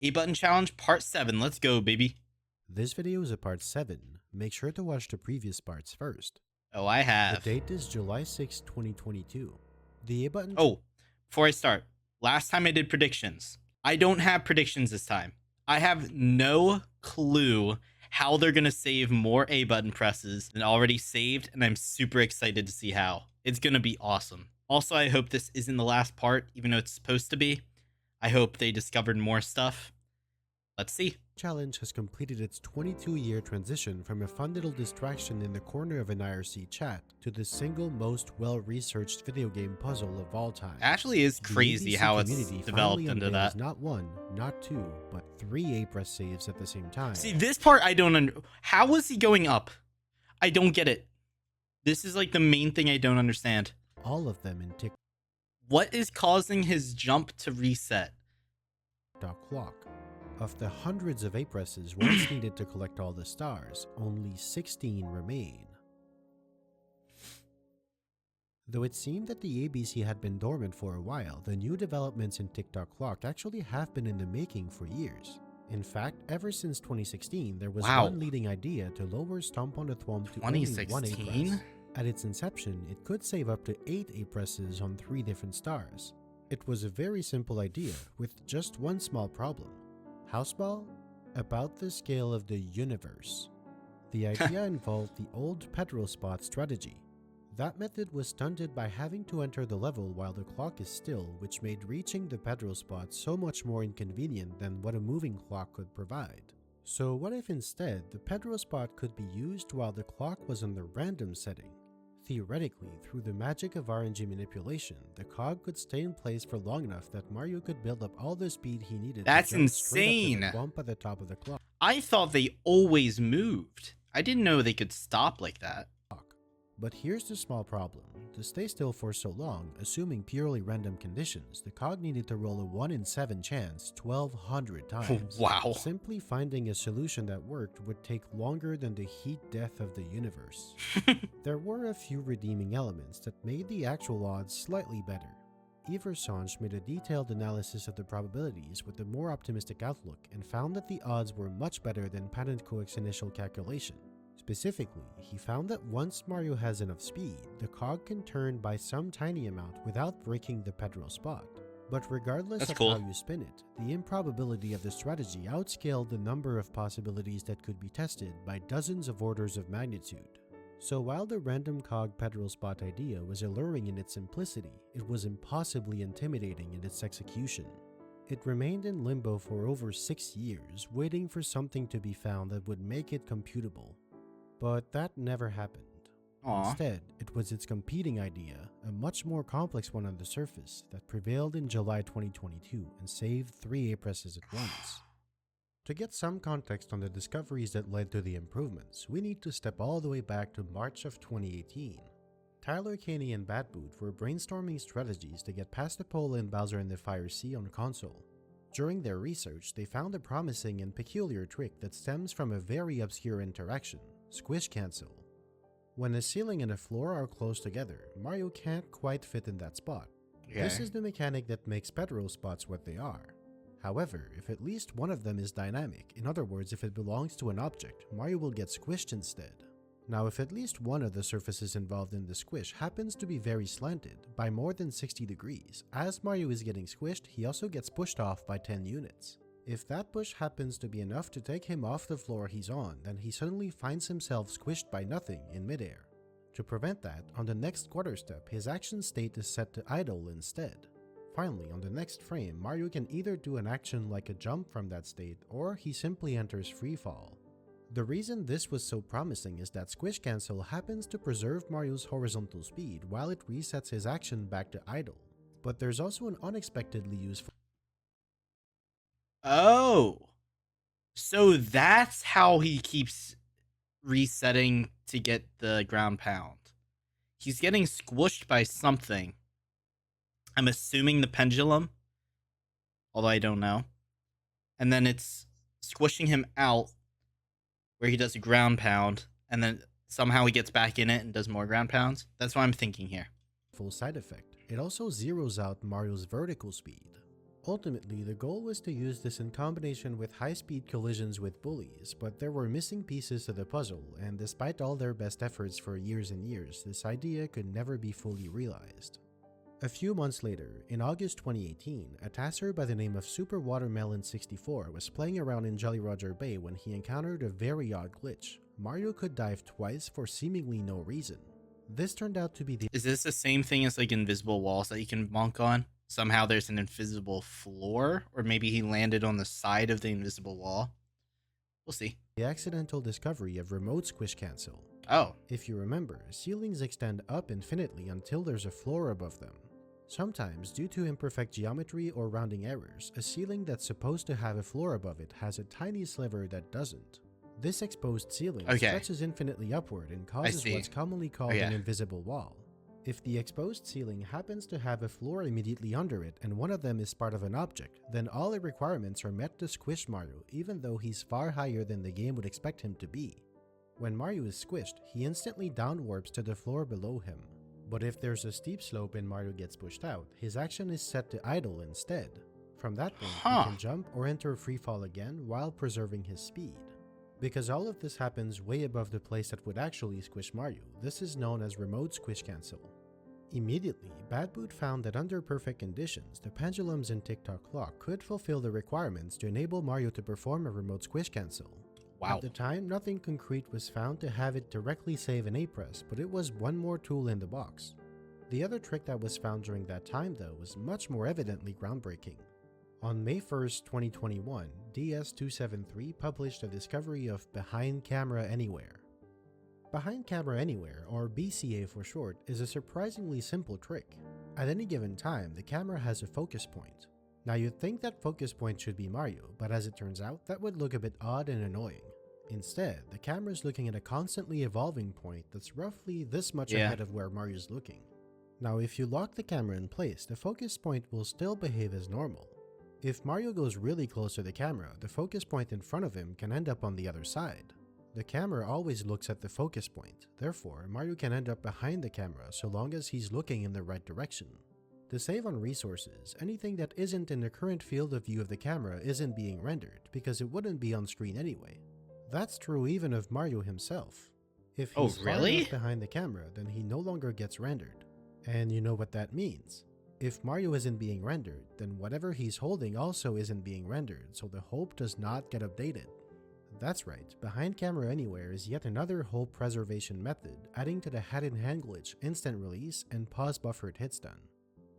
A button challenge part 7. Let's go, baby. This video is a part 7. Make sure to watch the previous parts first. Oh, I The have. date is July 6, 2022. The A button. Oh, before I start, last time I did predictions. I don't have predictions this time. I have no clue how they're going to save more A button presses than already saved, and I'm super excited to see how. It's going to be awesome. Also, I hope this isn't the last part, even though it's supposed to be. I hope they discovered more stuff. Let's see. Challenge has completed its 22-year transition from a fun little distraction in the corner of an IRC chat to the single most well-researched video game puzzle of all time. Actually, is crazy how it's developed into that. Not one, not two, but 3 A-press saves at the same time. See, this part I don't how was he going up? I don't get it. This is like the main thing I don't understand. All of them in TikTok What is causing his jump to reset? clock. Of the hundreds of A-presses once needed to collect all the stars, only 16 remain. Though it seemed that the ABC had been dormant for a while, the new developments in TikTok clock actually have been in the making for years. In fact, ever since 2016, there was one leading idea to lower Stomp on the Thwomp to only 1 A-press. At its inception, it could save up to 8 A-presses on 3 different stars. It was a very simple idea, with just one small problem. How small? About the scale of the universe. The idea involved the old Pedro spot strategy. That method was stunted by having to enter the level while the clock is still, which made reaching the Pedro spot so much more inconvenient than what a moving clock could provide. So what if instead the Pedro spot could be used while the clock was on the random setting? Theoretically, through the magic of RNG manipulation, the cog could stay in place for long enough that Mario could build up all the speed he needed That's to jump insane. straight up to the bump at the top of the clock. I thought they always moved. I didn't know they could stop like that. But here's the small problem. To stay still for so long, assuming purely random conditions, the cog needed to roll a 1 in 7 chance 1,200 times. Wow. Simply finding a solution that worked would take longer than the heat death of the universe. There were a few redeeming elements that made the actual odds slightly better. Eversange made a detailed analysis of the probabilities with a more optimistic outlook and found that the odds were much better than Patent Cook's initial calculation. Specifically, he found that once Mario has enough speed, the cog can turn by some tiny amount without breaking the Pedro spot. But regardless of how you spin it, the improbability of the strategy outscaled the number of possibilities that could be tested by dozens of orders of magnitude. So while the Random Cog Pedro spot idea was alluring in its simplicity, it was impossibly intimidating in its execution. It remained in limbo for over 6 years, waiting for something to be found that would make it computable. But that never happened. Instead, it was its competing idea, a much more complex one on the surface, that prevailed in July 2022 and saved 3 A-presses at once. To get some context on the discoveries that led to the improvements, we need to step all the way back to March of 2018. Tyler, Caney, and Batboot were brainstorming strategies to get past the Pola and Bowser in the Fire Sea on console. During their research, they found a promising and peculiar trick that stems from a very obscure interaction. Squish Cancel. When a ceiling and a floor are close together, Mario can't quite fit in that spot. This is the mechanic that makes Pedro spots what they are. However, if at least one of them is dynamic, in other words if it belongs to an object, Mario will get squished instead. Now if at least one of the surfaces involved in the squish happens to be very slanted, by more than 60 degrees, as Mario is getting squished, he also gets pushed off by 10 units. If that push happens to be enough to take him off the floor he's on, then he suddenly finds himself squished by nothing in midair. To prevent that, on the next quarter step, his action state is set to idle instead. Finally, on the next frame, Mario can either do an action like a jump from that state, or he simply enters freefall. The reason this was so promising is that Squish Cancel happens to preserve Mario's horizontal speed while it resets his action back to idle. But there's also an unexpectedly useful. Oh, so that's how he keeps resetting to get the ground pound. He's getting squished by something. I'm assuming the pendulum, although I don't know. And then it's squishing him out where he does a ground pound, and then somehow he gets back in it and does more ground pounds. That's what I'm thinking here. Full side effect. It also zeroes out Mario's vertical speed. Ultimately, the goal was to use this in combination with high-speed collisions with bullies, but there were missing pieces to the puzzle, and despite all their best efforts for years and years, this idea could never be fully realized. A few months later, in August 2018, a tasser by the name of Super Watermelon 64 was playing around in Jolly Roger Bay when he encountered a very odd glitch. Mario could dive twice for seemingly no reason. This turned out to be the— Is this the same thing as like invisible walls that you can bonk on? Somehow there's an invisible floor, or maybe he landed on the side of the invisible wall. We'll see. accidental discovery of remote Squish Cancel. Oh. If you remember, ceilings extend up infinitely until there's a floor above them. Sometimes, due to imperfect geometry or rounding errors, a ceiling that's supposed to have a floor above it has a tiny sliver that doesn't. This exposed ceiling stretches infinitely upward and causes what's commonly called an invisible wall. If the exposed ceiling happens to have a floor immediately under it and one of them is part of an object, then all the requirements are met to squish Mario even though he's far higher than the game would expect him to be. When Mario is squished, he instantly downwarps to the floor below him. But if there's a steep slope and Mario gets pushed out, his action is set to idle instead. From that point, he can jump or enter freefall again while preserving his speed. Because all of this happens way above the place that would actually squish Mario, this is known as remote Squish Cancel. Immediately, Badboot found that under perfect conditions, the pendulums in Tick-Tock Clock could fulfill the requirements to enable Mario to perform a remote Squish Cancel. Wow. At the time, nothing concrete was found to have it directly save an A-press, but it was one more tool in the box. The other trick that was found during that time, though, was much more evidently groundbreaking. On May 1st, 2021, DS273 published a discovery of Behind Camera Anywhere. Behind Camera Anywhere, or BCA for short, is a surprisingly simple trick. At any given time, the camera has a focus point. Now you'd think that focus point should be Mario, but as it turns out, that would look a bit odd and annoying. Instead, the camera is looking at a constantly evolving point that's roughly this much ahead of where Mario's looking. Now if you lock the camera in place, the focus point will still behave as normal. If Mario goes really close to the camera, the focus point in front of him can end up on the other side. The camera always looks at the focus point, therefore Mario can end up behind the camera so long as he's looking in the right direction. To save on resources, anything that isn't in the current field of view of the camera isn't being rendered, because it wouldn't be on screen anyway. That's true even of Mario himself. If he's far enough behind the camera, then he no longer gets rendered. And you know what that means. If Mario isn't being rendered, then whatever he's holding also isn't being rendered, so the hope does not get updated. That's right, Behind Camera Anywhere is yet another hope preservation method, adding to the hat-in-hand glitch, instant release, and pause buffered hit stun.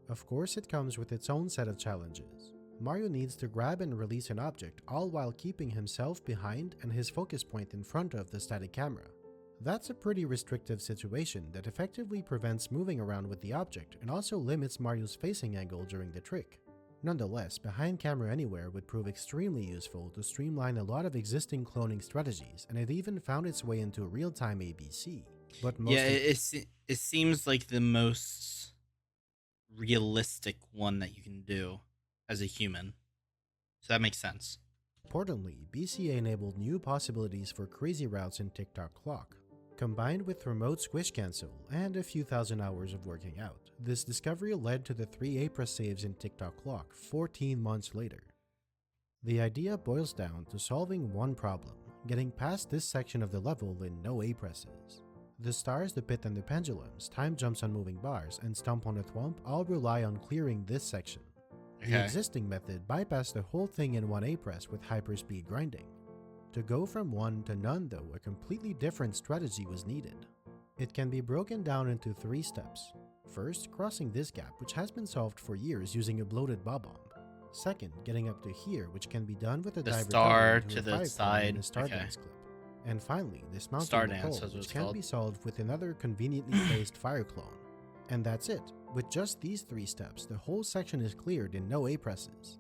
Of course, it comes with its own set of challenges. Mario needs to grab and release an object all while keeping himself behind and his focus point in front of the static camera. That's a pretty restrictive situation that effectively prevents moving around with the object and also limits Mario's facing angle during the trick. Nonetheless, Behind Camera Anywhere would prove extremely useful to streamline a lot of existing cloning strategies, and it even found its way into real-time ABC. But it seems like the most realistic one that you can do as a human. So that makes sense. Importantly, BCA enabled new possibilities for crazy routes in Tick-Tock Clock. Combined with remote Squish Cancel and a few thousand hours of working out, this discovery led to the 3 A-press saves in Tick-Tock Clock 14 months later. The idea boils down to solving one problem, getting past this section of the level in no A-presses. The stars, the pit, and the pendulums, time jumps on moving bars, and stomp on a thwomp all rely on clearing this section. The existing method bypassed the whole thing in one A-press with hyperspeed grinding. To go from one to none though, a completely different strategy was needed. It can be broken down into 3 steps. First, crossing this gap, which has been solved for years using a bloated bob-omb. Second, getting up to here, which can be done with a dive star recovery to the side and a star dance clip. And finally, dismounting the pole, which can be solved with another conveniently placed fire clone. And that's it. With just these 3 steps, the whole section is cleared in no A-presses.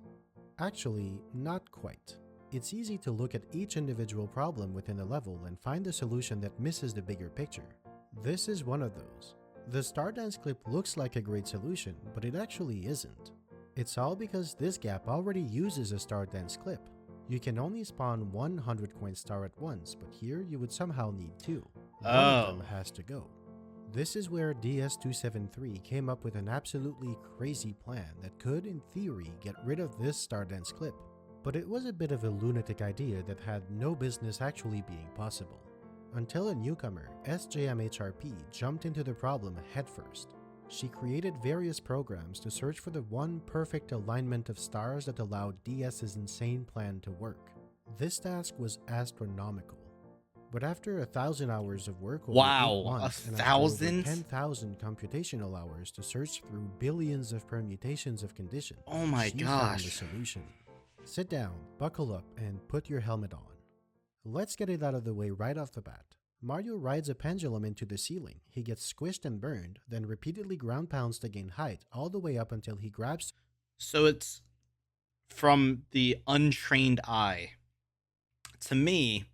Actually, not quite. It's easy to look at each individual problem within a level and find a solution that misses the bigger picture. This is one of those. The Stardance clip looks like a great solution, but it actually isn't. It's all because this gap already uses a Stardance clip. You can only spawn 100 coin star at once, but here you would somehow need 2. One of them has to go. This is where DS273 came up with an absolutely crazy plan that could, in theory, get rid of this Stardance clip. But it was a bit of a lunatic idea that had no business actually being possible. Until a newcomer, SJMHRP, jumped into the problem headfirst. She created various programs to search for the one perfect alignment of stars that allowed DS's insane plan to work. This task was astronomical. But after 1,000 hours of work over 8 months and after over 10,000 computational hours to search through billions of permutations of conditions, oh my she found the solution. Sit down, buckle up, and put your helmet on. Let's get it out of the way right off the bat. Mario rides a pendulum into the ceiling. He gets squished and burned, then repeatedly ground pounds to gain height, all the way up until he grabs. So it's from the untrained eye. To me,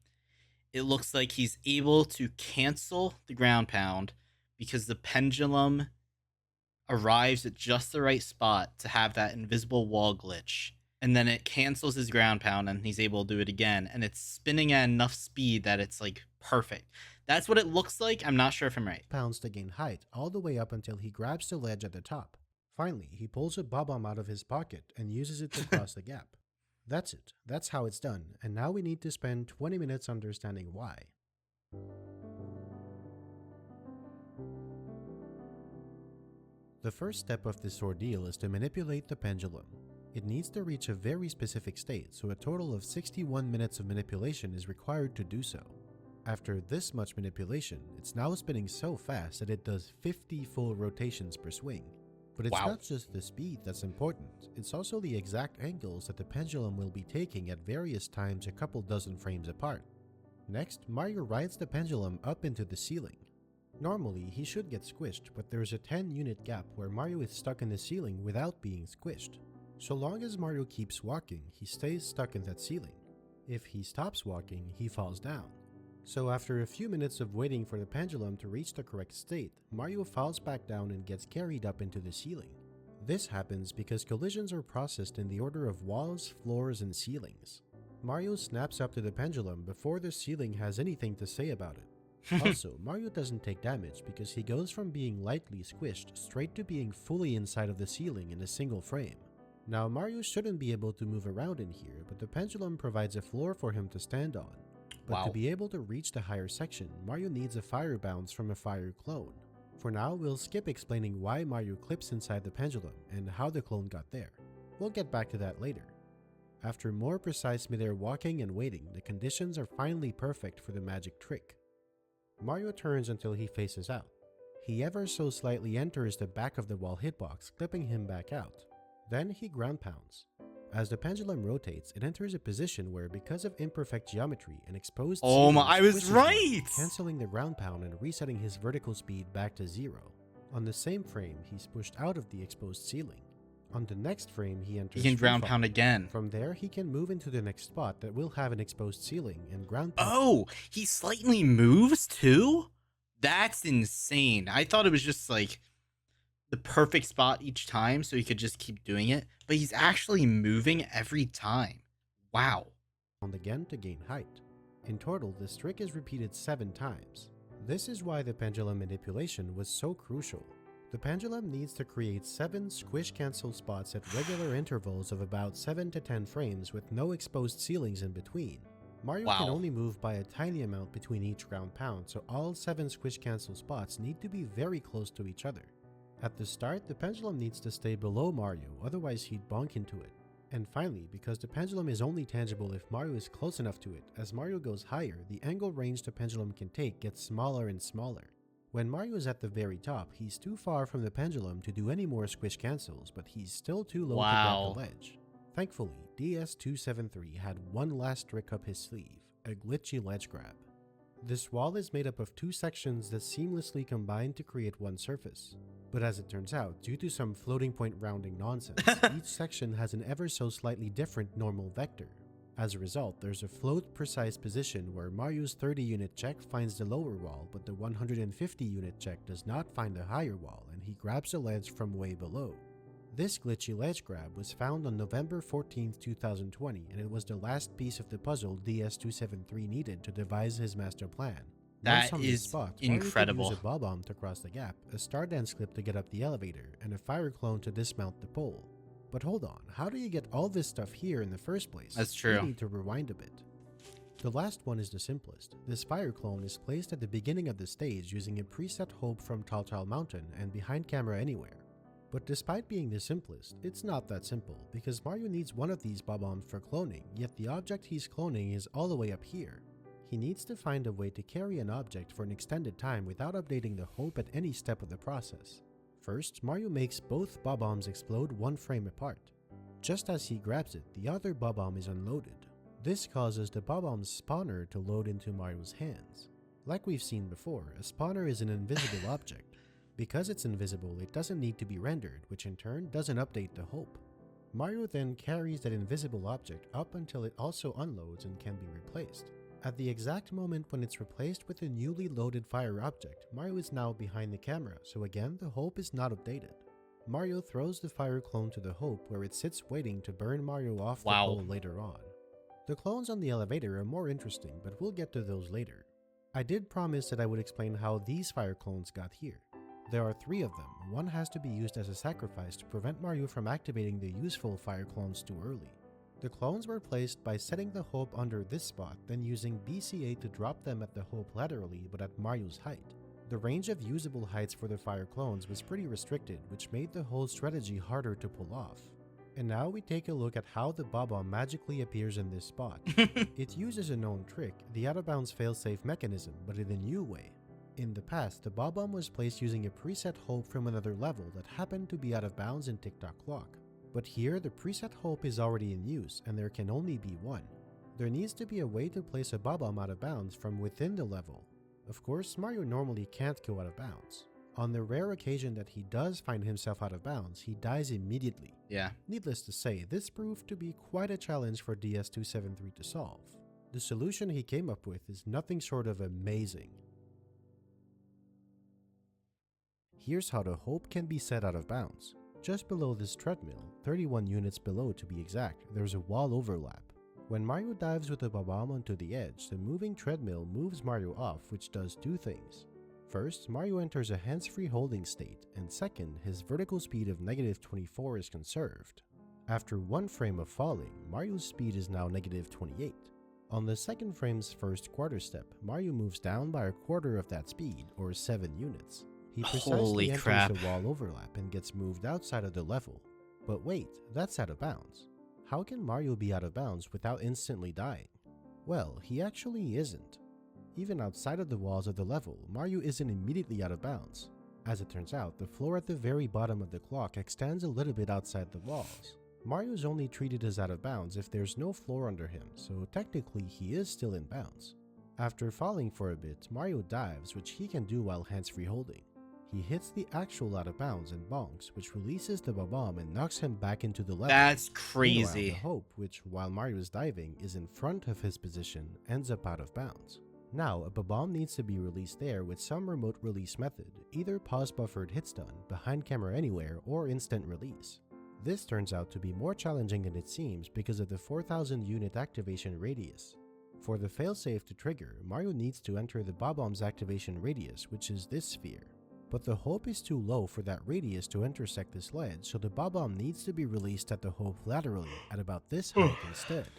it looks like he's able to cancel the ground pound because the pendulum arrives at just the right spot to have that invisible wall glitch. And then it cancels his ground pound and he's able to do it again. And it's spinning at enough speed that it's like perfect. That's what it looks like. I'm not sure if I'm right. Pounds to gain height all the way up until he grabs the ledge at the top. Finally, he pulls a bob-omb out of his pocket and uses it to cross the gap. That's it. That's how it's done. And now we need to spend 20 minutes understanding why. The first step of this ordeal is to manipulate the pendulum. It needs to reach a very specific state, so a total of 61 minutes of manipulation is required to do so. After this much manipulation, it's now spinning so fast that it does 50 full rotations per swing. But it's not just the speed that's important, it's also the exact angles that the pendulum will be taking at various times a couple dozen frames apart. Next, Mario rides the pendulum up into the ceiling. Normally, he should get squished, but there's a 10-unit gap where Mario is stuck in the ceiling without being squished. So long as Mario keeps walking, he stays stuck in that ceiling. If he stops walking, he falls down. So after a few minutes of waiting for the pendulum to reach the correct state, Mario falls back down and gets carried up into the ceiling. This happens because collisions are processed in the order of walls, floors, and ceilings. Mario snaps up to the pendulum before the ceiling has anything to say about it. Also, Mario doesn't take damage because he goes from being lightly squished straight to being fully inside of the ceiling in a single frame. Now, Mario shouldn't be able to move around in here, but the pendulum provides a floor for him to stand on. But to be able to reach the higher section, Mario needs a fire bounce from a fire clone. For now, we'll skip explaining why Mario clips inside the pendulum and how the clone got there. We'll get back to that later. After more precise midair walking and waiting, the conditions are finally perfect for the magic trick. Mario turns until he faces out. He ever so slightly enters the back of the wall hitbox, clipping him back out. Then he ground pounds. As the pendulum rotates, it enters a position where, because of imperfect geometry and exposed I was right! Him, canceling the ground pound and resetting his vertical speed back to 0. On the same frame, he's pushed out of the exposed ceiling. On the next frame, he enters He can ground pound again. From there, he can move into the next spot that will have an exposed ceiling and ground pound. Oh, he slightly moves too? That's insane. I thought it was just like the perfect spot each time so he could just keep doing it, but he's actually moving every time. Wow. And again to gain height. In total, this trick is repeated 7 times. This is why the pendulum manipulation was so crucial. The pendulum needs to create 7 squish cancel spots at regular intervals of about 7 to 10 frames with no exposed ceilings in between. Mario can only move by a tiny amount between each ground pound, so all 7 squish cancel spots need to be very close to each other. At the start, the pendulum needs to stay below Mario, otherwise he'd bonk into it. And finally, because the pendulum is only tangible if Mario is close enough to it, as Mario goes higher, the angle range the pendulum can take gets smaller and smaller. When Mario is at the very top, he's too far from the pendulum to do any more squish cancels, but he's still too low to grab the ledge. Thankfully, DS273 had one last trick up his sleeve, a glitchy ledge grab. This wall is made up of 2 sections that seamlessly combine to create one surface. But as it turns out, due to some floating point rounding nonsense, each section has an ever so slightly different normal vector. As a result, there's a float precise position where Mario's 30-unit check finds the lower wall, but the 150-unit check does not find the higher wall, and he grabs the ledge from way below. This glitchy ledge grab was found on November 14, 2020, and it was the last piece of the puzzle DS273 needed to devise his master plan. Once That on this is spot, Mario could use incredible. a bob-omb to cross the gap, a star dance clip to get up the elevator, and a fire clone to dismount the pole. But hold on, how do you get all this stuff here in the first place? That's true. We need to rewind a bit. The last one is the simplest. This fire clone is placed at the beginning of the stage using a preset hope from Tall Mountain and behind camera anywhere. But despite being the simplest, it's not that simple, because Mario needs one of these bob-ombs for cloning, yet the object he's cloning is all the way up here. He needs to find a way to carry an object for an extended time without updating the hope at any step of the process. First, Mario makes both bob-ombs explode one frame apart. Just as he grabs it, the other bob-omb is unloaded. This causes the bob-omb's spawner to load into Mario's hands. Like we've seen before, a spawner is an invisible object. Because it's invisible, it doesn't need to be rendered, which in turn doesn't update the hope. Mario then carries that invisible object up until it also unloads and can be replaced. At the exact moment when it's replaced with a newly loaded fire object, Mario is now behind the camera, so again the hope is not updated. Mario throws the fire clone to the hope where it sits waiting to burn Mario off the pole later on. The clones on the elevator are more interesting, but we'll get to those later. I did promise that I would explain how these fire clones got here. There are 3 of them. One has to be used as a sacrifice to prevent Mario from activating the useful fire clones too early. The clones were placed by setting the hope under this spot, then using BCA to drop them at the hope laterally but at Mario's height. The range of usable heights for the fire clones was pretty restricted, which made the whole strategy harder to pull off. And now we take a look at how the bob-omb magically appears in this spot. It uses a known trick, the out-of-bounds failsafe mechanism, but in a new way. In the past, the bob-omb was placed using a preset hope from another level that happened to be out of bounds in Tick-Tock Clock. But here, the preset hope is already in use, and there can only be one. There needs to be a way to place a bob-omb out of bounds from within the level. Of course, Mario normally can't go out of bounds. On the rare occasion that he does find himself out of bounds, he dies immediately. Yeah. Needless to say, this proved to be quite a challenge for DS273 to solve. The solution he came up with is nothing short of amazing. Here's how the hope can be set out of bounds. Just below this treadmill, 31 units below to be exact, there's a wall overlap. When Mario dives with the bob-omb onto the edge, the moving treadmill moves Mario off, which does 2 things. First, Mario enters a hands-free holding state, and second, his vertical speed of -24 is conserved. After 1 frame of falling, Mario's speed is now -28. On the second frame's first quarter step, Mario moves down by a quarter of that speed, or 7 units. He precisely enters the wall overlap and gets moved outside of the level. But wait, that's out of bounds. How can Mario be out of bounds without instantly dying? Well, he actually isn't. Even outside of the walls of the level, Mario isn't immediately out of bounds. As it turns out, the floor at the very bottom of the clock extends a little bit outside the walls. Mario's only treated as out of bounds if there's no floor under him, so technically he is still in bounds. After falling for a bit, Mario dives, which he can do while hands-free holding. He hits the actual out of bounds and bonks, which releases the bob-omb and knocks him back into the level. That's crazy. Meanwhile, the hope, which while Mario is diving is in front of his position, ends up out of bounds. Now, a bob-omb needs to be released there with some remote release method, either pause buffered hit stun, behind camera anywhere, or instant release. This turns out to be more challenging than it seems because of the 4000 unit activation radius. For the failsafe to trigger, Mario needs to enter the bob-omb's activation radius, which is this sphere. But the hope is too low for that radius to intersect this ledge, so the bob-omb needs to be released at the hope laterally, at about this height instead.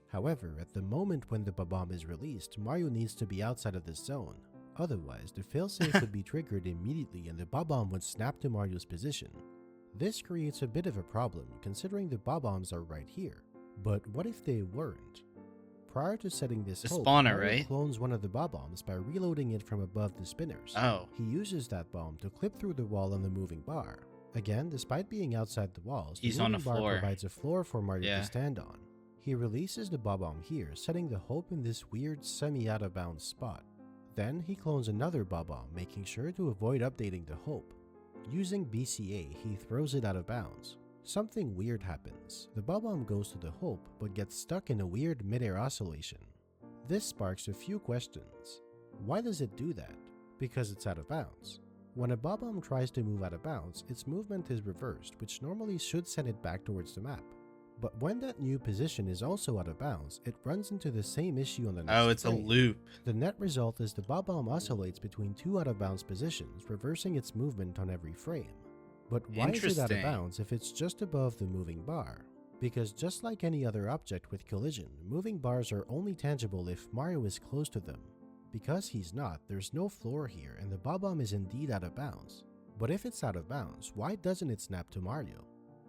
However, at the moment when the bob-omb is released, Mario needs to be outside of this zone. Otherwise, the failsafe would be triggered immediately and the bob-omb would snap to Mario's position. This creates a bit of a problem, considering the bob-ombs are right here. But what if they weren't? Prior to setting this hope, spawner, Mario right? clones one of the bob-ombs by reloading it from above the spinners. Oh. He uses that bomb to clip through the wall on the moving bar. Again, despite being outside the walls, He's the on moving a bar floor. provides a floor for Mario to stand on. He releases the bob-omb here, setting the hope in this weird semi-out-of-bounds spot. Then he clones another bob-omb, making sure to avoid updating the hope. Using BCA, he throws it out of bounds. Something weird happens. The bob-omb goes to the hope, but gets stuck in a weird mid-air oscillation. This sparks a few questions. Why does it do that? Because it's out of bounds. When a bob-omb tries to move out of bounds, its movement is reversed, which normally should send it back towards the map. But when that new position is also out of bounds, it runs into the same issue on the next Oh, it's a frame. loop. The net result is the bob-omb oscillates between two out-of-bounds positions, reversing its movement on every frame. But why is it out of Interesting. bounds if it's just above the moving bar? Because just like any other object with collision, moving bars are only tangible if Mario is close to them. Because he's not, there's no floor here and the bob-omb is indeed out of bounds. But if it's out of bounds, why doesn't it snap to Mario?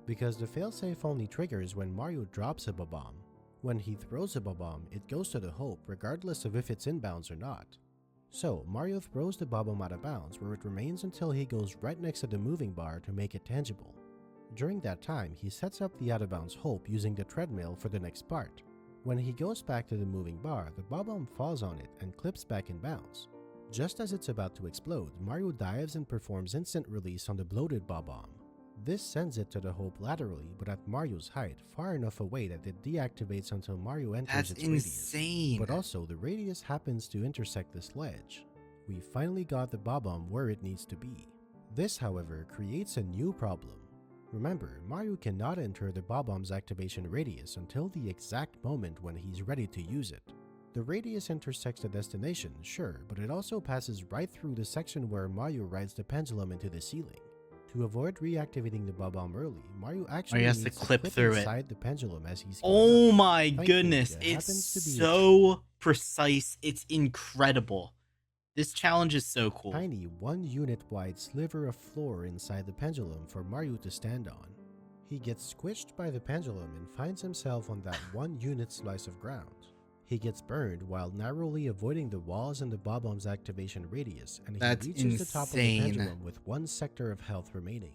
Because the failsafe only triggers when Mario drops a bob-omb. When he throws a bob-omb, it goes to the hope regardless of if it's inbounds or not. So, Mario throws the bob-omb out of bounds where it remains until he goes right next to the moving bar to make it tangible. During that time, he sets up the out-of-bounds hope using the treadmill for the next part. When he goes back to the moving bar, the bob-omb falls on it and clips back in bounds. Just as it's about to explode, Mario dives and performs instant release on the bloated bob-omb. This sends it to the hope laterally, but at Mario's height, far enough away that it deactivates until Mario enters That's its insane. radius. But also, the radius happens to intersect this ledge. We finally got the bob-omb where it needs to be. This, however, creates a new problem. Remember, Mario cannot enter the bob-omb's activation radius until the exact moment when he's ready to use it. The radius intersects the destination, sure, but it also passes right through the section where Mario rides the pendulum into the ceiling. To avoid reactivating the bob-omb early, Mario actually has needs to clip through inside the pendulum as he's Oh my Thankfully, goodness, it it's happens to be so precise. It's incredible. This challenge is so cool. tiny 1 unit wide sliver of floor inside the pendulum for Mario to stand on. He gets squished by the pendulum and finds himself on that 1 unit slice of ground. He gets burned while narrowly avoiding the walls and the bob-omb's activation radius, and he That's reaches the top of the insane. pendulum with 1 sector of health remaining.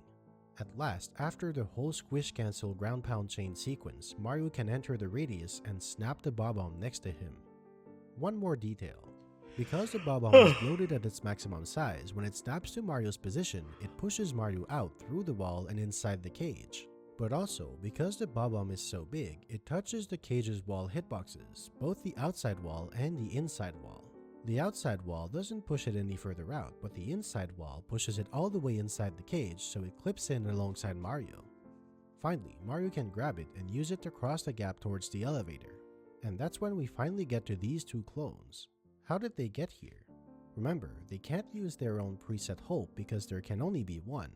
At last, after the whole Squish Cancel ground pound chain sequence, Mario can enter the radius and snap the bob-omb next to him. One more detail. Because the bob-omb is bloated at its maximum size, when it snaps to Mario's position, it pushes Mario out through the wall and inside the cage. But also, because the bob-omb is so big, it touches the cage's wall hitboxes, both the outside wall and the inside wall. The outside wall doesn't push it any further out, but the inside wall pushes it all the way inside the cage so it clips in alongside Mario. Finally, Mario can grab it and use it to cross the gap towards the elevator. And that's when we finally get to these two clones. How did they get here? Remember, they can't use their own preset hope because there can only be one.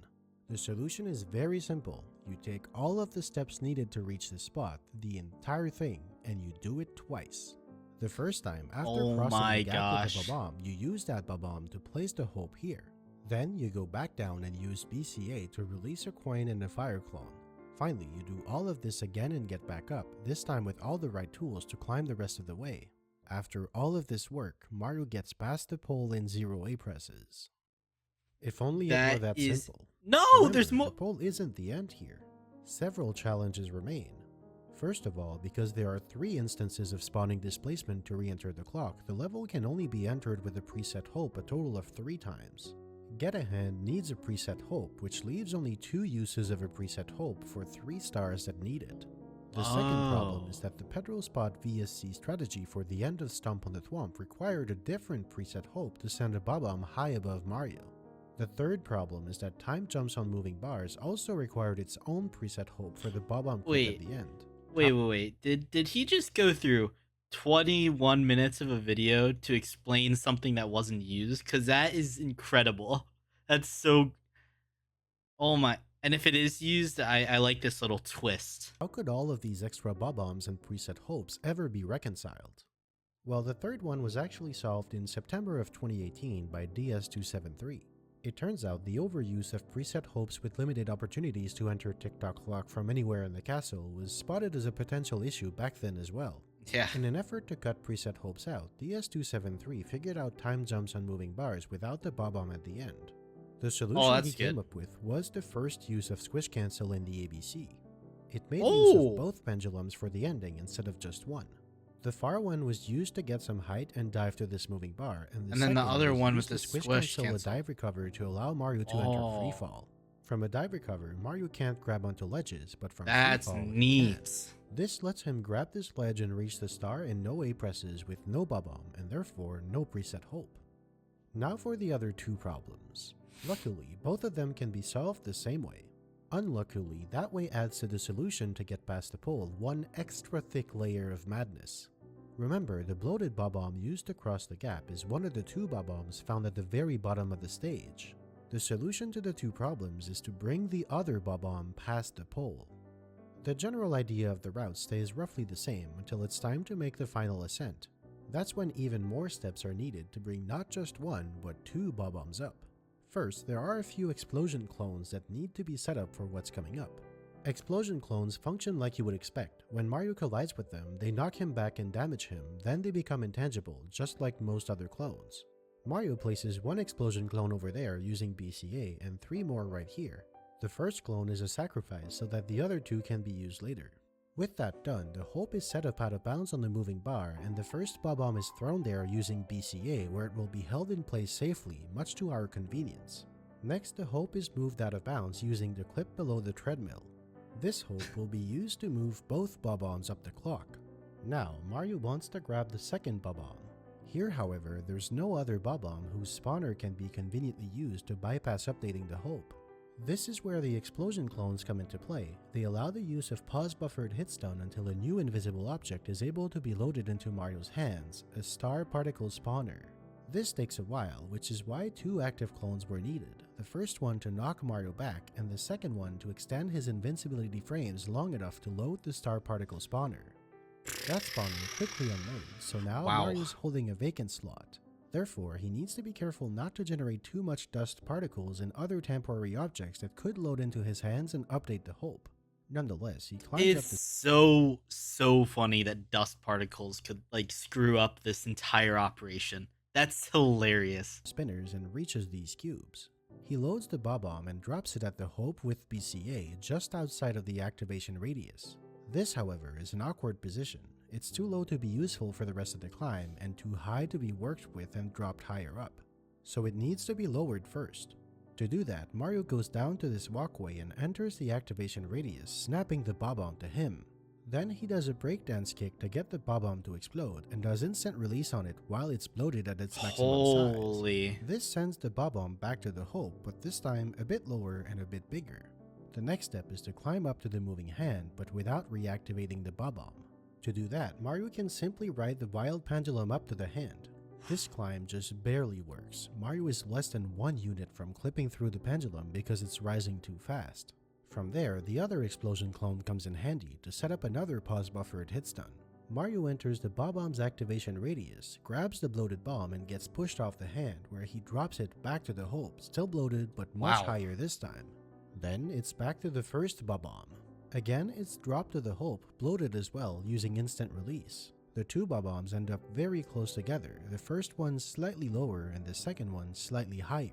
The solution is very simple. You take all of the steps needed to reach this spot, the entire thing, and you do it twice. The first time, after crossing the gap with the bob-omb, you use that bob-omb to place the hope here. Then you go back down and use BCA to release a coin and a fire clone. Finally, you do all of this again and get back up, this time with all the right tools to climb the rest of the way. After all of this work, Mario gets past the pole in 0 A presses. If only it were that simple. No, Remember, there's more. The pole isn't the end here. Several challenges remain. First of all, because there are 3 instances of spawning displacement to re-enter the clock, the level can only be entered with a preset hope a total of 3 times. Get a Hand needs a preset hope, which leaves only 2 uses of a preset hope for 3 stars that need it. The second problem is that the Pedro Spot VSC strategy for the end of Stomp on the Thwomp required a different preset hope to send a bob-omb high above Mario. The third problem is that time jumps on moving bars also required its own preset hope for the bob-omb clip at the end. Wait. Did he just go through 21 minutes of a video to explain something that wasn't used? Because that is incredible. That's so... Oh my... And if it is used, I like this little twist. How could all of these extra bob-ombs and preset hopes ever be reconciled? Well, the third one was actually solved in September of 2018 by DS273. It turns out the overuse of preset hopes with limited opportunities to enter TikTok clock from anywhere in the castle was spotted as a potential issue back then as well. Yeah. In an effort to cut preset hopes out, DS273 figured out time jumps on moving bars without the bob-omb at the end. The solution he came up with was the first use of Squish Cancel in the ABC. It made use of both pendulums for the ending instead of just one. The far one was used to get some height and dive to this moving bar, and then the other one was the Squish Cancel a dive recover to allow Mario to enter freefall. From a dive recover, Mario can't grab onto ledges, but from freefall, he can. This lets him grab this ledge and reach the star in no A presses with no bob-omb, and therefore no preset hope. Now for the other 2 problems. Luckily, both of them can be solved the same way. Unluckily, that way adds to the solution to get past the pole one extra thick layer of madness. Remember, the bloated bob-omb used to cross the gap is one of the two bob-ombs found at the very bottom of the stage. The solution to the two problems is to bring the other bob-omb past the pole. The general idea of the route stays roughly the same until it's time to make the final ascent. That's when even more steps are needed to bring not just one, but two bob-ombs up. First, there are a few explosion clones that need to be set up for what's coming up. Explosion clones function like you would expect. When Mario collides with them, they knock him back and damage him, then they become intangible, just like most other clones. Mario places one explosion clone over there using BCA and 3 more right here. The first clone is a sacrifice so that the other 2 can be used later. With that done, the hope is set up out of bounds on the moving bar, and the first bob-omb is thrown there using BCA, where it will be held in place safely, much to our convenience. Next, the hope is moved out of bounds using the clip below the treadmill. This hope will be used to move both bob-ombs up the clock. Now, Mario wants to grab the second bob-omb. Here, however, there's no other bob-omb whose spawner can be conveniently used to bypass updating the hope. This is where the explosion clones come into play. They allow the use of pause buffered hitstun until a new invisible object is able to be loaded into Mario's hands, a star particle spawner. This takes a while, which is why 2 active clones were needed, the first one to knock Mario back and the second one to extend his invincibility frames long enough to load the star particle spawner. That spawner quickly unloads, so now Mario's holding a vacant slot. Therefore, he needs to be careful not to generate too much dust particles and other temporary objects that could load into his hands and update the hope. Nonetheless, he climbs up the— so funny that dust particles could screw up this entire operation. That's hilarious. Spinners and reaches these cubes. He loads the bob-omb and drops it at the hope with BCA just outside of the activation radius. This, however, is an awkward position. It's too low to be useful for the rest of the climb and too high to be worked with and dropped higher up. So it needs to be lowered first. To do that, Mario goes down to this walkway and enters the activation radius, snapping the bob-omb to him. Then he does a breakdance kick to get the bob-omb to explode and does instant release on it while it's bloated at its maximum size. This sends the bob-omb back to the hope, but this time a bit lower and a bit bigger. The next step is to climb up to the moving hand, but without reactivating the bob-omb. To do that, Mario can simply ride the wild pendulum up to the hand. This climb just barely works. Mario is less than 1 unit from clipping through the pendulum because it's rising too fast. From there, the other explosion clone comes in handy to set up another pause buffered hitstun. Mario enters the bob-omb's activation radius, grabs the bloated bomb and gets pushed off the hand, where he drops it back to the hope, still bloated but much higher this time. Then it's back to the first bob-omb. Again, it's dropped to the hope, bloated as well, using instant release. The 2 bob-ombs end up very close together, the first one slightly lower and the second one slightly higher.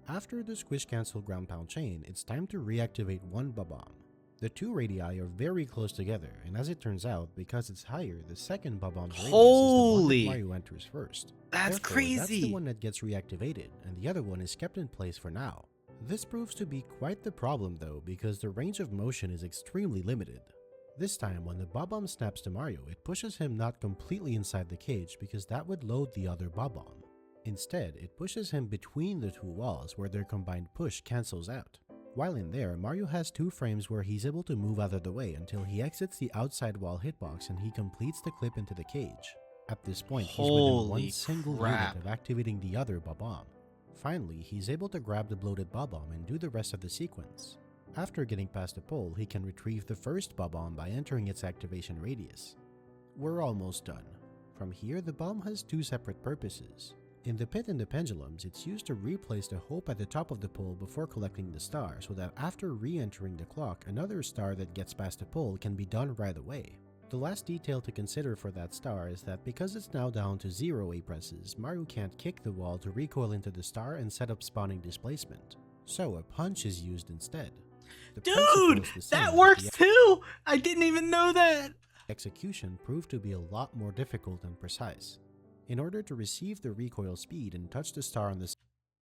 After the Squish Cancel ground pound chain, it's time to reactivate one bob-omb. The 2 radii are very close together, and as it turns out, because it's higher, the second bob-omb's radius is the one that Mario enters first. That's crazy! That's the one that gets reactivated, and the other one is kept in place for now. This proves to be quite the problem though, because the range of motion is extremely limited. This time, when the bob-omb snaps to Mario, it pushes him not completely inside the cage because that would load the other bob-omb. Instead, it pushes him between the 2 walls where their combined push cancels out. While in there, Mario has 2 frames where he's able to move out of the way until he exits the outside wall hitbox and he completes the clip into the cage. At this point, he's within 1 single unit of activating the other bob-omb. Finally, he's able to grab the bloated bob-omb and do the rest of the sequence. After getting past the pole, he can retrieve the first bob-omb by entering its activation radius. We're almost done. From here, the bomb has 2 separate purposes. In the pit and the pendulums, it's used to replace the hope at the top of the pole before collecting the star, so that after re-entering the clock, another star that gets past the pole can be done right away. The last detail to consider for that star is that because it's now down to 0 A presses, Mario can't kick the wall to recoil into the star and set up spawning displacement. So a punch is used instead. Dude, that works too! I didn't even know that! Execution proved to be a lot more difficult and precise. In order to receive the recoil speed and touch the star on the—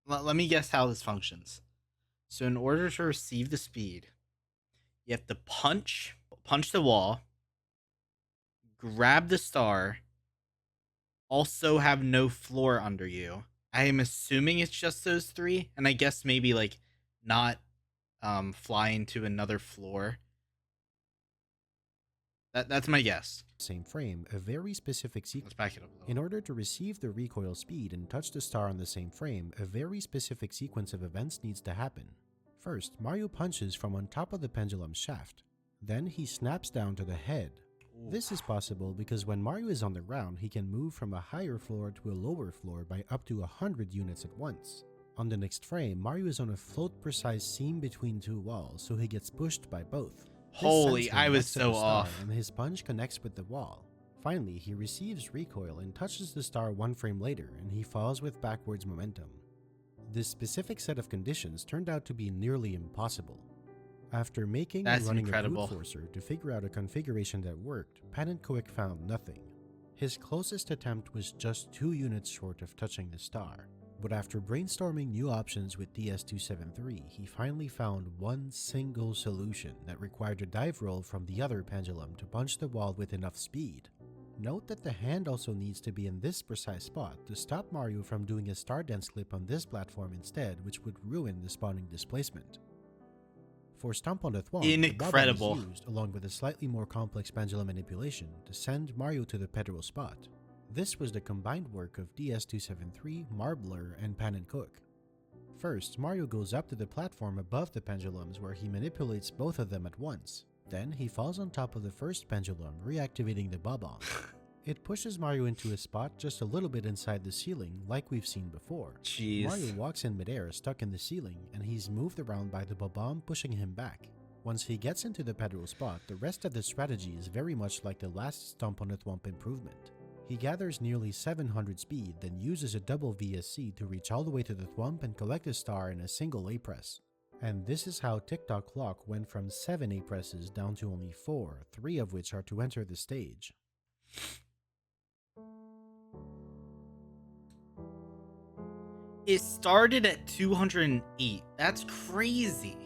Let me guess how this functions. So in order to receive the speed, you have to punch the wall, grab the star, also have no floor under you. I am assuming it's just those 3, and I guess maybe not flying to another floor. That's my guess. Same frame, a very specific sequence. Let's back it up a little. In order to receive the recoil speed and touch the star on the same frame, a very specific sequence of events needs to happen. First, Mario punches from on top of the pendulum shaft. Then he snaps down to the head. This is possible because when Mario is on the ground, he can move from a higher floor to a lower floor by up to 100 units at once. On the next frame, Mario is on a float-precise seam between two walls, so he gets pushed by both. Holy, I was so off. And his punch connects with the wall. Finally, he receives recoil and touches the star one frame later, and he falls with backwards momentum. This specific set of conditions turned out to be nearly impossible. After making and running incredible. a brute forcer to figure out a configuration that worked, Pendulum found nothing. His closest attempt was just 2 units short of touching the star. But after brainstorming new options with DS273, he finally found one single solution that required a dive roll from the other pendulum to punch the wall with enough speed. Note that the hand also needs to be in this precise spot to stop Mario from doing a star dance clip on this platform instead, which would ruin the spawning displacement. For Stomp on the Thwomp, Incredible. the bob is used along with a slightly more complex pendulum manipulation to send Mario to the pedal spot. This was the combined work of DS273, Marbler, and Pan and Cook. First, Mario goes up to the platform above the pendulums where he manipulates both of them at once. Then he falls on top of the first pendulum, reactivating the bob-omb. It pushes Mario into a spot just a little bit inside the ceiling, like we've seen before. Jeez. Mario walks in midair, stuck in the ceiling, and he's moved around by the bob-omb, pushing him back. Once he gets into the pedal spot, the rest of the strategy is very much like the last Stomp on the Thwomp improvement. He gathers nearly 700 speed, then uses a double VSC to reach all the way to the Thwomp and collect a star in a single A-press. And this is how Tick-Tock Clock went from 7 A-presses down to only 4, 3 of which are to enter the stage. It started at 208. That's crazy.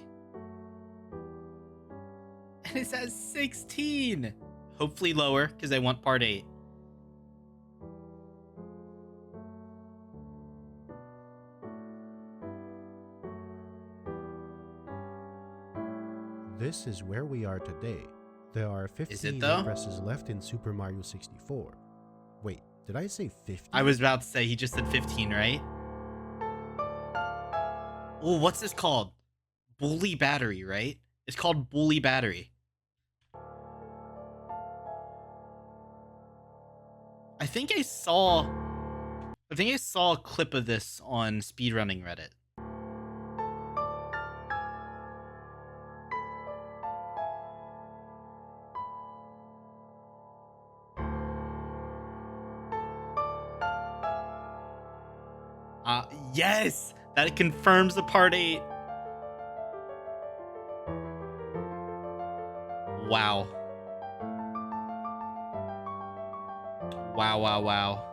And it's at 16. Hopefully lower, because I want part 8. This is where we are today. There are 15 presses left in Super Mario 64. Wait, did I say 50? I was about to say, he just said 15, right? Oh, what's this called? Bully Battery, right? It's called Bully Battery. I think I saw a clip of this on Speedrunning Reddit. Yes! That confirms the part 8. Wow. Wow.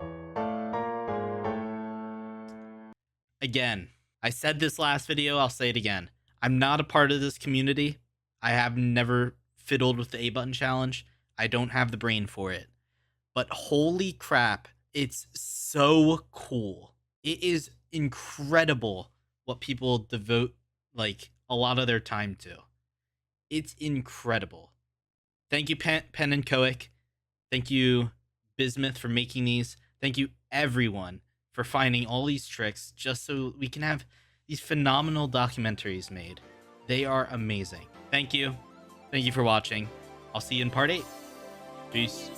Again, I said this last video, I'll say it again. I'm not a part of this community. I have never fiddled with the A button challenge. I don't have the brain for it. But holy crap, it's so cool. It is incredible what people devote like a lot of their time to. It's incredible. Thank you, Pen and Coic. Thank you, Bismuth, for making these. Thank you, everyone, for finding all these tricks just so we can have these phenomenal documentaries made. They are amazing. Thank you. Thank you for watching. I'll see you in part 8. Peace.